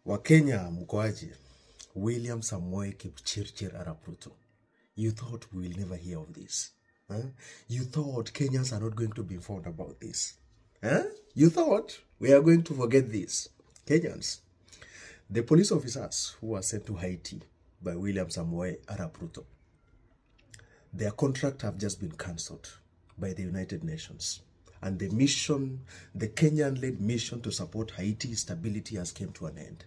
Wakenya mkoaje? William Samoei Kipchirchir Arap Ruto. You thought we will never hear of this. Huh? You thought Kenyans are not going to be informed about this. Huh? You thought we are going to forget this. Kenyans. The police officers who were sent to Haiti by William Samoei Arap Ruto, their contract have just been cancelled by the United Nations. And the mission, the Kenyan-led mission to support Haiti's stability has come to an end.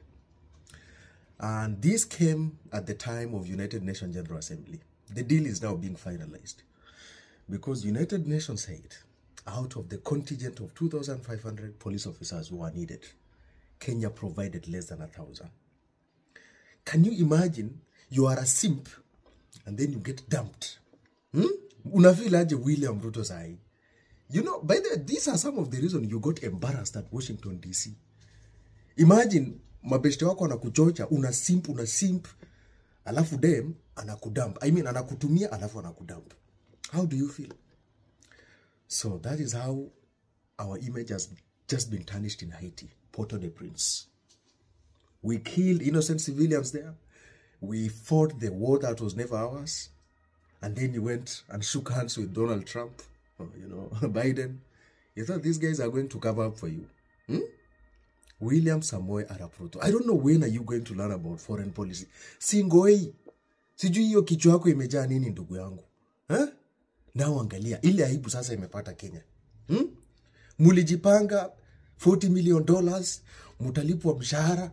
And this came at the time of United Nations General Assembly. The deal is now being finalized because United Nations said out of the contingent of 2,500 police officers who are needed, Kenya provided less than 1,000. Can you imagine you are a simp and then you get dumped? Unafeel aje William Ruto sai? You know, by the way, these are some of the reasons you got embarrassed at Washington, D.C. Imagine, mabeshte wako anakuchocha, una simp, alafu dem, anakudump. I mean, anakutumia, alafu anakudump. How do you feel? So that is how our image has just been tarnished in Haiti. Port-au-Prince. We killed innocent civilians there. We fought the war that was never ours. And then you went and shook hands with Donald Trump. You know, Biden. You thought these guys are going to cover up for you. William Samoei Arap Ruto. I don't know when are you going to learn about foreign policy. Singoi. Sijui hiyo kichwa yako imejaa nini ndugu yangu. Nao angalia. Ile aibu sasa imepata Kenya. Mulijipanga $40 million. Mutalipwa mshahara.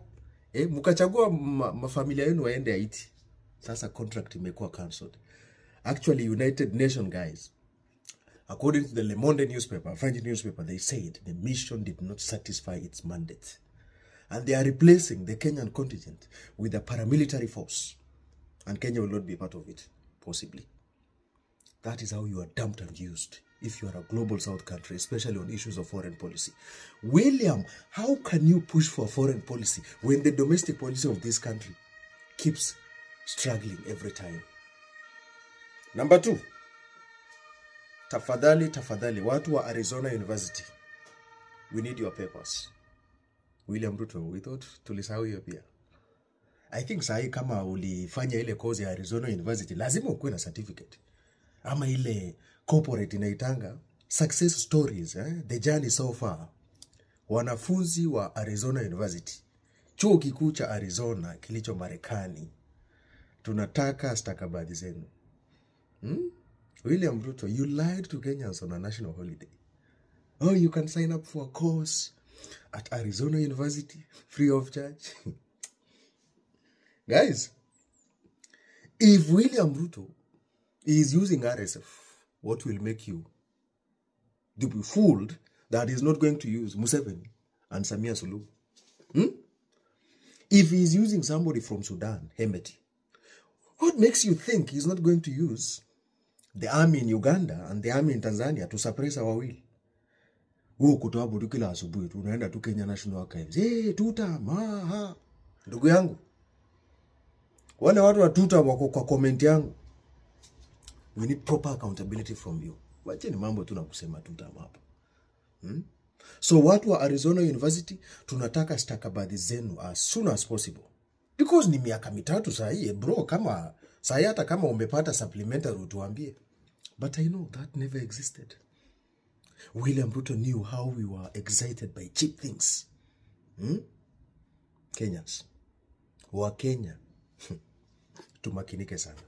Mukachagua mafamilia yenu waende Haiti. Sasa contract imekuwa cancelled. Actually, United Nations guys, according to the Le Monde newspaper, French newspaper, they said the mission did not satisfy its mandate. And they are replacing the Kenyan contingent with a paramilitary force. And Kenya will not be part of it, possibly. That is how you are dumped and used if you are a global South country, especially on issues of foreign policy. William, how can you push for foreign policy when the domestic policy of this country keeps struggling every time? Number 2. Tafadhali, watu wa Arizona University. We need your papers. William Ruto, we thought tulisahau hiyo pia. I think sahi kama ulifanya ile course ya Arizona University, lazima ukuwe na certificate. Ama ile corporate inaitanga success stories, the journey so far. Wanafunzi wa Arizona University, chuo kikuu cha Arizona kilicho Marekani, tunataka stakabadhi zenu. William Ruto, you lied to Kenyans on a national holiday. Oh, you can sign up for a course at Arizona University, free of charge. Guys, if William Ruto is using RSF, what will make you to be fooled that he's not going to use Museveni and Samia Suluhu? If he's using somebody from Sudan, Hemeti, what makes you think he's not going to use the army in Uganda and the army in Tanzania to suppress our will? Kutoa budu kila asubuhi tunaenda tu Kenya National Archives. Tuta maha. Ndugu yangu. Wale watu wa tuta wako kwa comment yangu. We need proper accountability from you. Wacheni mambo tunakusema tuta hapa. So watu wa Arizona University tunataka stakabadhi zenu as soon as possible. Because ni miaka mitatu sahi bro, kama sahi hata kama umepata supplementary utuambie. But I know that never existed. William Ruto knew how we were excited by cheap things. Kenyans. Wa Kenya. Tumakinike sana.